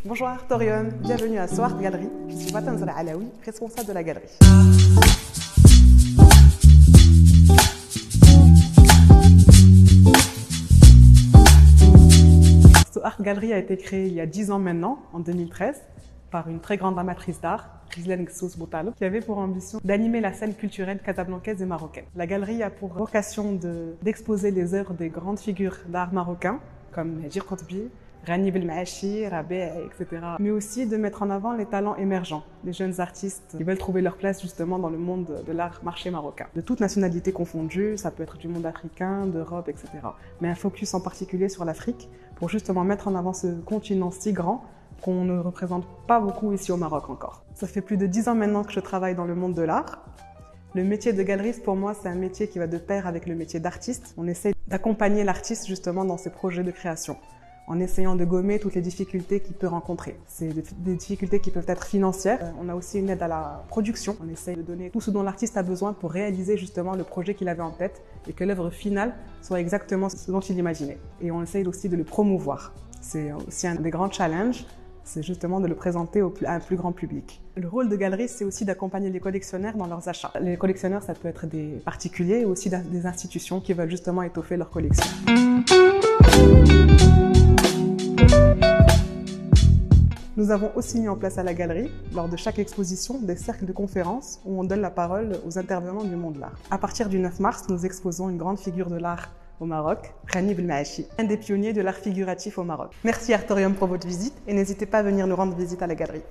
Bonjour Artorium, bienvenue à Soart Galerie. Je suis Faten Zara Alaoui, responsable de la galerie. Soart Galerie a été créée il y a 10 ans maintenant, en 2013, par une très grande amatrice d'art, Rizlan Gsous Boutalo, qui avait pour ambition d'animer la scène culturelle casablancaise et marocaine. La galerie a pour vocation d'exposer les œuvres des grandes figures d'art marocain, comme Hedjir Kotbi, Rani Belmaachi, Rabé, etc. Mais aussi de mettre en avant les talents émergents, les jeunes artistes qui veulent trouver leur place justement dans le monde de l'art marché marocain. De toutes nationalités confondues, ça peut être du monde africain, d'Europe, etc. Mais un focus en particulier sur l'Afrique pour justement mettre en avant ce continent si grand qu'on ne représente pas beaucoup ici au Maroc encore. Ça fait plus de 10 ans maintenant que je travaille dans le monde de l'art. Le métier de galeriste, pour moi, c'est un métier qui va de pair avec le métier d'artiste. On essaie d'accompagner l'artiste justement dans ses projets de création, en essayant de gommer toutes les difficultés qu'il peut rencontrer. C'est des difficultés qui peuvent être financières. On a aussi une aide à la production. On essaie de donner tout ce dont l'artiste a besoin pour réaliser justement le projet qu'il avait en tête et que l'œuvre finale soit exactement ce dont il imaginait. Et on essaye aussi de le promouvoir. C'est aussi un des grands challenges, c'est justement de le présenter à un plus grand public. Le rôle de galeriste, c'est aussi d'accompagner les collectionneurs dans leurs achats. Les collectionneurs, ça peut être des particuliers ou aussi des institutions qui veulent justement étoffer leur collection. Nous avons aussi mis en place à la galerie, lors de chaque exposition, des cercles de conférences où on donne la parole aux intervenants du monde de l'art. À partir du 9 mars, nous exposons une grande figure de l'art au Maroc, Rani Belmaachi, un des pionniers de l'art figuratif au Maroc. Merci Artorium pour votre visite et n'hésitez pas à venir nous rendre visite à la galerie.